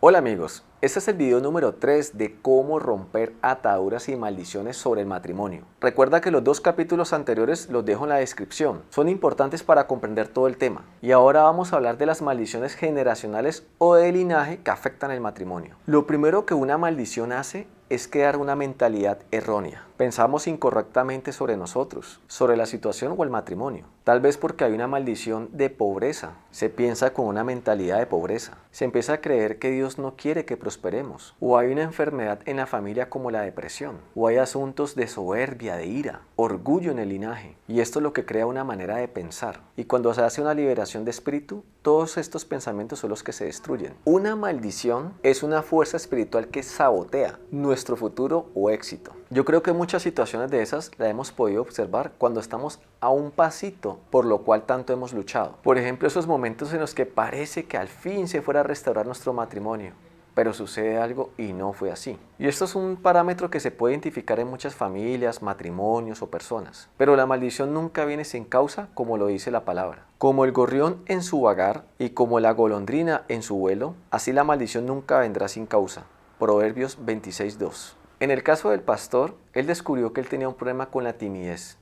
Hola amigos, este es el video número 3 de cómo romper ataduras y maldiciones sobre el matrimonio. Recuerda que los dos capítulos anteriores los dejo en la descripción, son importantes para comprender todo el tema. Y ahora vamos a hablar de las maldiciones generacionales o de linaje que afectan el matrimonio. Lo primero que una maldición hace es crear una mentalidad errónea. Pensamos incorrectamente sobre nosotros, sobre la situación o el matrimonio. Tal vez porque hay una maldición de pobreza. Se piensa con una mentalidad de pobreza. Se empieza a creer que Dios no quiere que prosperemos. O hay una enfermedad en la familia como la depresión. O hay asuntos de soberbia, de ira, orgullo en el linaje. Y esto es lo que crea una manera de pensar. Y cuando se hace una liberación de espíritu, todos estos pensamientos son los que se destruyen. Una maldición es una fuerza espiritual que sabotea nuestro futuro o éxito. Yo creo que muchas situaciones de esas las hemos podido observar cuando estamos a un pasito por lo cual tanto hemos luchado. Por ejemplo, esos momentos en los que parece que al fin se fuera a restaurar nuestro matrimonio, pero sucede algo y no fue así. Y esto es un parámetro que se puede identificar en muchas familias, matrimonios o personas. Pero la maldición nunca viene sin causa, como lo dice la palabra. Como el gorrión en su vagar y como la golondrina en su vuelo, así la maldición nunca vendrá sin causa. Proverbios 26:2. En el caso del pastor, él descubrió que él tenía un problema con la timidez.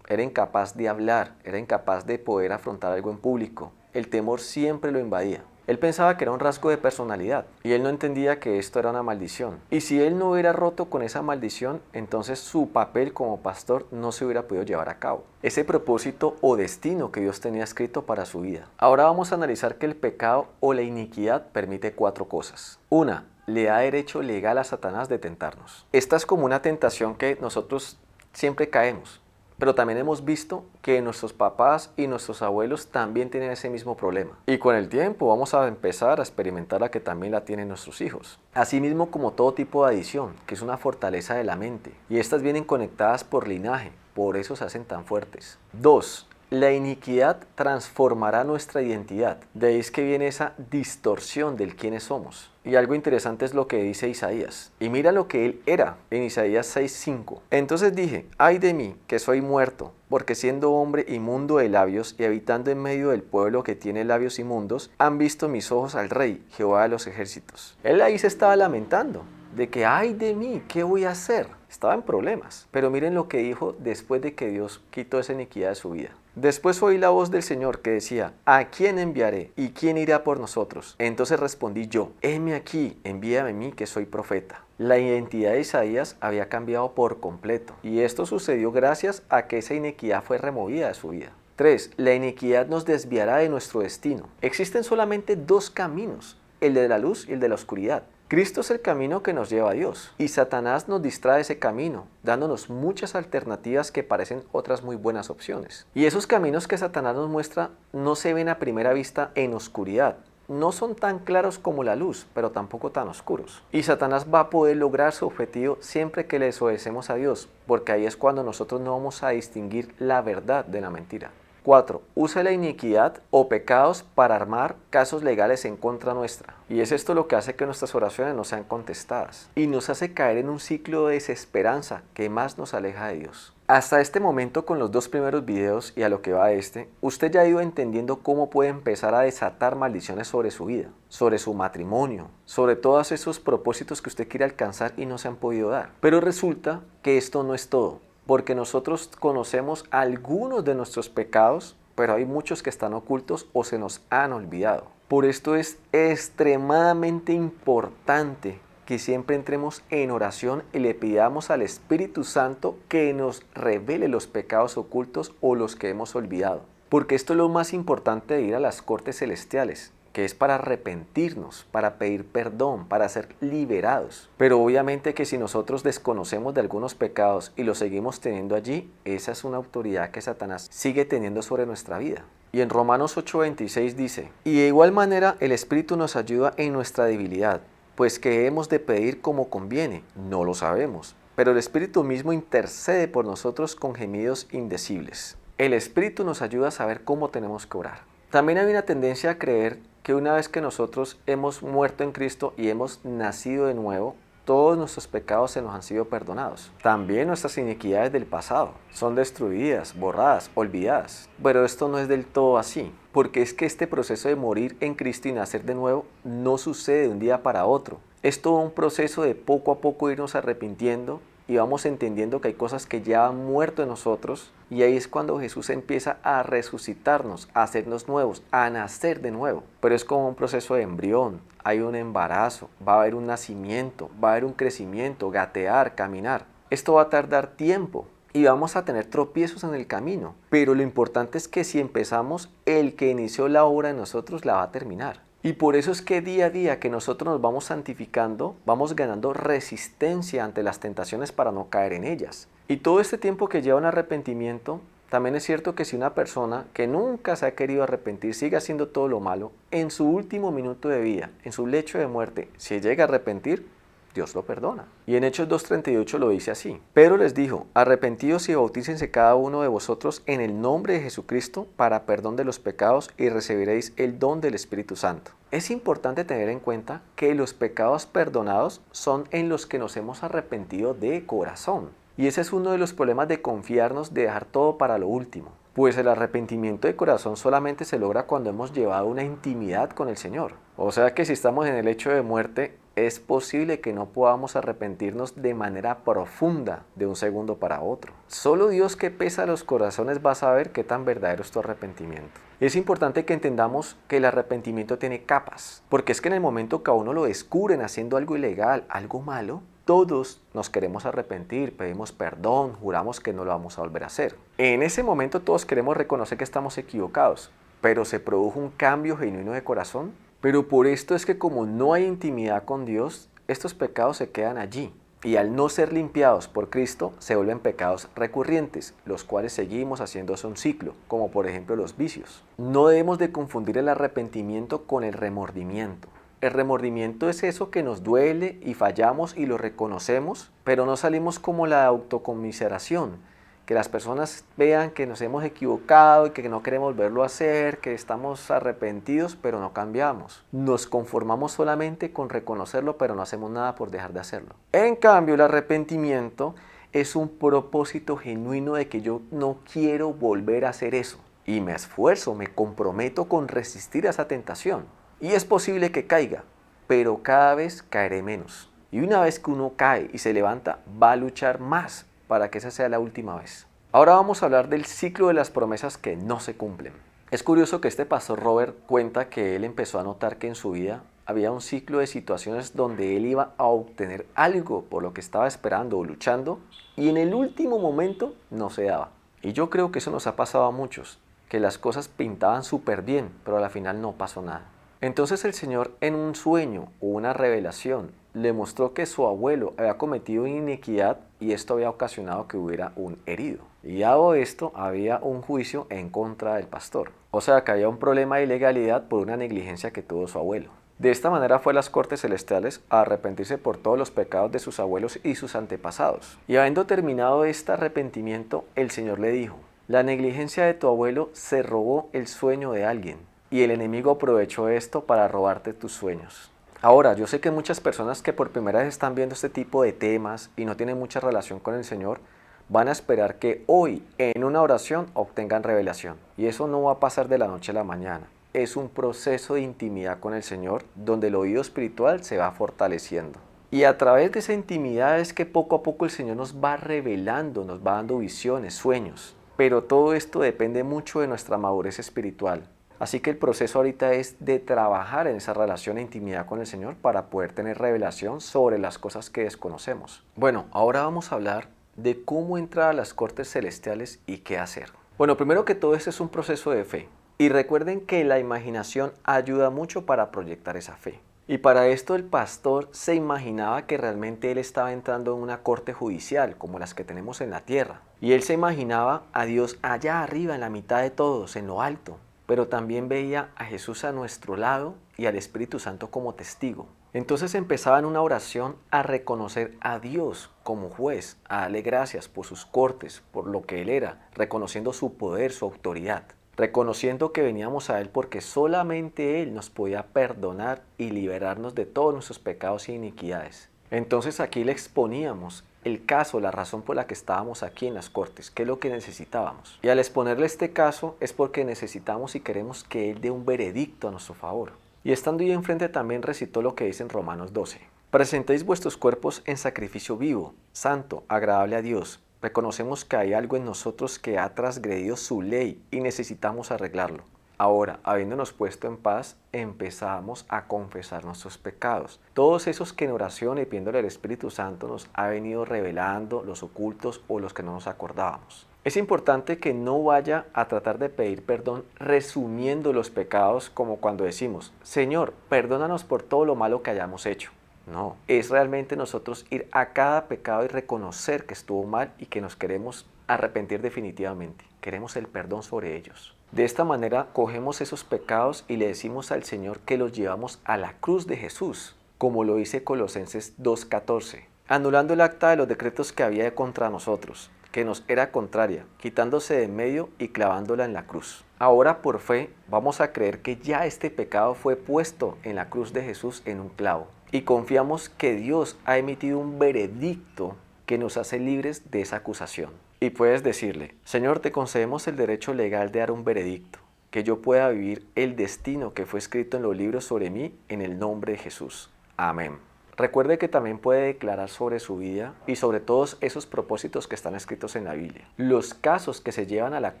Era incapaz de hablar, era incapaz de poder afrontar algo en público. El temor siempre lo invadía. Él pensaba que era un rasgo de personalidad y él no entendía que esto era una maldición. Y si él no hubiera roto con esa maldición, entonces su papel como pastor no se hubiera podido llevar a cabo. Ese propósito o destino que Dios tenía escrito para su vida. Ahora vamos a analizar que el pecado o la iniquidad permite 4 cosas. Una, le da derecho legal a Satanás de tentarnos. Esta es como una tentación que nosotros siempre caemos. Pero también hemos visto que nuestros papás y nuestros abuelos también tienen ese mismo problema. Y con el tiempo vamos a empezar a experimentar la que también la tienen nuestros hijos. Asimismo como todo tipo de adicción, que es una fortaleza de la mente. Y estas vienen conectadas por linaje, por eso se hacen tan fuertes. 2. La iniquidad transformará nuestra identidad. De ahí es que viene esa distorsión del quiénes somos. Y algo interesante es lo que dice Isaías. Y mira lo que él era en Isaías 6:5. Entonces dije, ay de mí, que soy muerto, porque siendo hombre inmundo de labios y habitando en medio del pueblo que tiene labios inmundos, han visto mis ojos al Rey, Jehová de los ejércitos. Él ahí se estaba lamentando de que, ay de mí, ¿qué voy a hacer? Estaba en problemas. Pero miren lo que dijo después de que Dios quitó esa iniquidad de su vida. Después oí la voz del Señor que decía, ¿a quién enviaré? ¿Y quién irá por nosotros? Entonces respondí yo, heme aquí, envíame a mí que soy profeta. La identidad de Isaías había cambiado por completo. Y esto sucedió gracias a que esa iniquidad fue removida de su vida. 3. La iniquidad nos desviará de nuestro destino. Existen solamente 2 caminos, el de la luz y el de la oscuridad. Cristo es el camino que nos lleva a Dios y Satanás nos distrae ese camino, dándonos muchas alternativas que parecen otras muy buenas opciones. Y esos caminos que Satanás nos muestra no se ven a primera vista en oscuridad. No son tan claros como la luz, pero tampoco tan oscuros. Y Satanás va a poder lograr su objetivo siempre que le desobedecemos a Dios, porque ahí es cuando nosotros no vamos a distinguir la verdad de la mentira. 4. Usa la iniquidad o pecados para armar casos legales en contra nuestra. Y es esto lo que hace que nuestras oraciones no sean contestadas. Y nos hace caer en un ciclo de desesperanza que más nos aleja de Dios. Hasta este momento con los 2 primeros videos y a lo que va este, usted ya ha ido entendiendo cómo puede empezar a desatar maldiciones sobre su vida, sobre su matrimonio, sobre todos esos propósitos que usted quiere alcanzar y no se han podido dar. Pero resulta que esto no es todo. Porque nosotros conocemos algunos de nuestros pecados, pero hay muchos que están ocultos o se nos han olvidado. Por esto es extremadamente importante que siempre entremos en oración y le pidamos al Espíritu Santo que nos revele los pecados ocultos o los que hemos olvidado. Porque esto es lo más importante de ir a las cortes celestiales, que es para arrepentirnos, para pedir perdón, para ser liberados. Pero obviamente que si nosotros desconocemos de algunos pecados y los seguimos teniendo allí, esa es una autoridad que Satanás sigue teniendo sobre nuestra vida. Y en Romanos 8:26 dice, y de igual manera el Espíritu nos ayuda en nuestra debilidad, pues que hemos de pedir como conviene, no lo sabemos, pero el Espíritu mismo intercede por nosotros con gemidos indecibles. El Espíritu nos ayuda a saber cómo tenemos que orar. También hay una tendencia a creer que una vez que nosotros hemos muerto en Cristo y hemos nacido de nuevo, todos nuestros pecados se nos han sido perdonados. También nuestras iniquidades del pasado son destruidas, borradas, olvidadas. Pero esto no es del todo así. porque es que este proceso de morir en Cristo y nacer de nuevo no sucede de un día para otro. Es todo un proceso de poco a poco irnos arrepintiendo y vamos entendiendo que hay cosas que ya han muerto en nosotros, y ahí es cuando Jesús empieza a resucitarnos, a hacernos nuevos, a nacer de nuevo. Pero es como un proceso de embrión, hay un embarazo, va a haber un nacimiento, va a haber un crecimiento, gatear, caminar. Esto va a tardar tiempo y vamos a tener tropiezos en el camino, pero lo importante es que si empezamos, el que inició la obra en nosotros la va a terminar. Y por eso es que día a día que nosotros nos vamos santificando, vamos ganando resistencia ante las tentaciones para no caer en ellas. Y todo este tiempo que lleva un arrepentimiento, también es cierto que si una persona que nunca se ha querido arrepentir sigue haciendo todo lo malo, en su último minuto de vida, en su lecho de muerte, si llega a arrepentir, Dios lo perdona. Y en Hechos 2:38 lo dice así: Pedro les dijo, arrepentíos y bautícense cada uno de vosotros en el nombre de Jesucristo para perdón de los pecados y recibiréis el don del Espíritu Santo. Es importante tener en cuenta que los pecados perdonados son en los que nos hemos arrepentido de corazón. Y ese es uno de los problemas de confiarnos, de dejar todo para lo último. Pues el arrepentimiento de corazón solamente se logra cuando hemos llevado una intimidad con el Señor. O sea que si estamos en el lecho de muerte, es posible que no podamos arrepentirnos de manera profunda de un segundo para otro. Solo Dios, que pesa los corazones, va a saber qué tan verdadero es tu arrepentimiento. Es importante que entendamos que el arrepentimiento tiene capas, porque es que en el momento que a uno lo descubren haciendo algo ilegal, algo malo, todos nos queremos arrepentir, pedimos perdón, juramos que no lo vamos a volver a hacer. En ese momento todos queremos reconocer que estamos equivocados, pero se produjo un cambio genuino de corazón. Pero por esto es que como no hay intimidad con Dios, estos pecados se quedan allí. Y al no ser limpiados por Cristo, se vuelven pecados recurrentes, los cuales seguimos haciéndose un ciclo, como por ejemplo los vicios. No debemos de confundir el arrepentimiento con el remordimiento. El remordimiento es eso que nos duele y fallamos y lo reconocemos, pero no salimos como la autoconmiseración, que las personas vean que nos hemos equivocado y que no queremos volverlo a hacer, que estamos arrepentidos, pero no cambiamos. Nos conformamos solamente con reconocerlo, pero no hacemos nada por dejar de hacerlo. En cambio, el arrepentimiento es un propósito genuino de que yo no quiero volver a hacer eso. Y me esfuerzo, me comprometo con resistir a esa tentación. Y es posible que caiga, pero cada vez caeré menos. Y una vez que uno cae y se levanta, va a luchar más para que esa sea la última vez. Ahora vamos a hablar del ciclo de las promesas que no se cumplen. Es curioso que este pastor Robert cuenta que él empezó a notar que en su vida había un ciclo de situaciones donde él iba a obtener algo por lo que estaba esperando o luchando, y en el último momento no se daba. Y yo creo que eso nos ha pasado a muchos, que las cosas pintaban súper bien, pero al final no pasó nada. Entonces el Señor, en un sueño o una revelación, le mostró que su abuelo había cometido iniquidad y esto había ocasionado que hubiera un herido. Y dado esto, había un juicio en contra del pastor. O sea que había un problema de ilegalidad por una negligencia que tuvo su abuelo. De esta manera fue a las cortes celestiales a arrepentirse por todos los pecados de sus abuelos y sus antepasados. Y habiendo terminado este arrepentimiento, el Señor le dijo: la negligencia de tu abuelo se robó el sueño de alguien, y el enemigo aprovechó esto para robarte tus sueños. Ahora, yo sé que muchas personas que por primera vez están viendo este tipo de temas y no tienen mucha relación con el Señor, van a esperar que hoy, en una oración, obtengan revelación. Y eso no va a pasar de la noche a la mañana. Es un proceso de intimidad con el Señor, donde el oído espiritual se va fortaleciendo. Y a través de esa intimidad es que poco a poco el Señor nos va revelando, nos va dando visiones, sueños. Pero todo esto depende mucho de nuestra madurez espiritual. Así que el proceso ahorita es de trabajar en esa relación e intimidad con el Señor para poder tener revelación sobre las cosas que desconocemos. Bueno, ahora vamos a hablar de cómo entrar a las cortes celestiales y qué hacer. Bueno, primero que todo, este es un proceso de fe. Y recuerden que la imaginación ayuda mucho para proyectar esa fe. Y para esto el pastor se imaginaba que realmente él estaba entrando en una corte judicial, como las que tenemos en la tierra. Y él se imaginaba a Dios allá arriba, en la mitad de todos, en lo alto. Pero también veía a Jesús a nuestro lado y al Espíritu Santo como testigo. Entonces empezaba en una oración a reconocer a Dios como juez, a darle gracias por sus cortes, por lo que Él era, reconociendo su poder, su autoridad, reconociendo que veníamos a Él porque solamente Él nos podía perdonar y liberarnos de todos nuestros pecados e iniquidades. Entonces aquí le exponíamos el caso, la razón por la que estábamos aquí en las cortes, qué es lo que necesitábamos. Y al exponerle este caso es porque necesitamos y queremos que Él dé un veredicto a nuestro favor. Y estando ahí enfrente también recitó lo que dice en Romanos 12. Presentéis vuestros cuerpos en sacrificio vivo, santo, agradable a Dios. Reconocemos que hay algo en nosotros que ha transgredido su ley y necesitamos arreglarlo. Ahora, habiéndonos puesto en paz, empezamos a confesar nuestros pecados. Todos esos que en oración y pidiéndole al Espíritu Santo nos ha venido revelando, los ocultos o los que no nos acordábamos. Es importante que no vaya a tratar de pedir perdón resumiendo los pecados como cuando decimos, Señor, perdónanos por todo lo malo que hayamos hecho. No, es realmente nosotros ir a cada pecado y reconocer que estuvo mal y que nos queremos arrepentir definitivamente. Queremos el perdón sobre ellos. De esta manera cogemos esos pecados y le decimos al Señor que los llevamos a la cruz de Jesús, como lo dice Colosenses 2:14, anulando el acta de los decretos que había contra nosotros, que nos era contraria, quitándose de en medio y clavándola en la cruz. Ahora por fe vamos a creer que ya este pecado fue puesto en la cruz de Jesús en un clavo y confiamos que Dios ha emitido un veredicto que nos hace libres de esa acusación. Y puedes decirle, Señor, te concedemos el derecho legal de dar un veredicto, que yo pueda vivir el destino que fue escrito en los libros sobre mí en el nombre de Jesús. Amén. Recuerde que también puede declarar sobre su vida y sobre todos esos propósitos que están escritos en la Biblia. Los casos que se llevan a la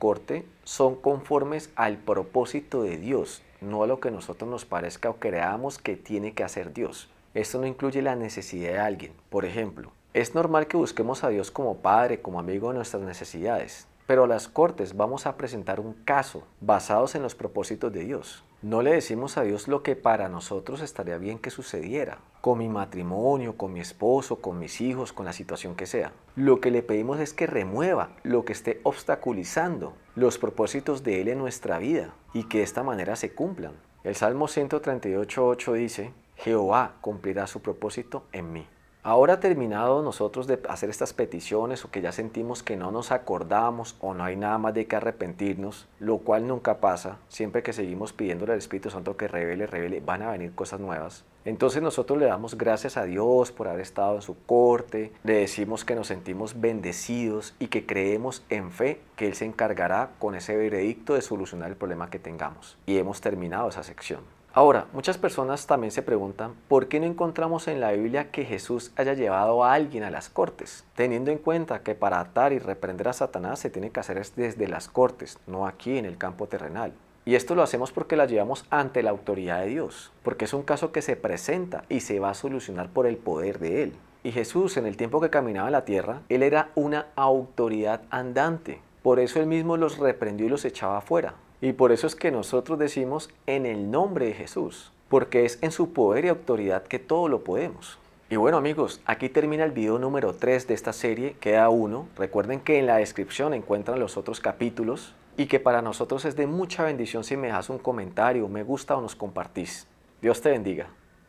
corte son conformes al propósito de Dios, no a lo que a nosotros nos parezca o creamos que tiene que hacer Dios. Esto no incluye la necesidad de alguien. Por ejemplo, es normal que busquemos a Dios como Padre, como amigo de nuestras necesidades, pero a las cortes vamos a presentar un caso basados en los propósitos de Dios. No le decimos a Dios lo que para nosotros estaría bien que sucediera, con mi matrimonio, con mi esposo, con mis hijos, con la situación que sea. Lo que le pedimos es que remueva lo que esté obstaculizando los propósitos de Él en nuestra vida y que de esta manera se cumplan. El Salmo 138:8 dice, Jehová cumplirá su propósito en mí. Ahora terminado nosotros de hacer estas peticiones o que ya sentimos que no nos acordamos o no hay nada más de que arrepentirnos, lo cual nunca pasa, siempre que seguimos pidiéndole al Espíritu Santo que revele, van a venir cosas nuevas. Entonces nosotros le damos gracias a Dios por haber estado en su corte, le decimos que nos sentimos bendecidos y que creemos en fe que Él se encargará con ese veredicto de solucionar el problema que tengamos. Y hemos terminado esa sección. Ahora, muchas personas también se preguntan ¿por qué no encontramos en la Biblia que Jesús haya llevado a alguien a las cortes? Teniendo en cuenta que para atar y reprender a Satanás se tiene que hacer desde las cortes, no aquí en el campo terrenal. Y esto lo hacemos porque la llevamos ante la autoridad de Dios, porque es un caso que se presenta y se va a solucionar por el poder de Él. Y Jesús, en el tiempo que caminaba en la tierra, Él era una autoridad andante. Por eso Él mismo los reprendió y los echaba afuera. Y por eso es que nosotros decimos en el nombre de Jesús, porque es en su poder y autoridad que todo lo podemos. Y bueno amigos, aquí termina el video número 3 de esta serie, queda uno. Recuerden que en la descripción encuentran los otros capítulos y que para nosotros es de mucha bendición si me dejas un comentario, me gusta o nos compartís. Dios te bendiga.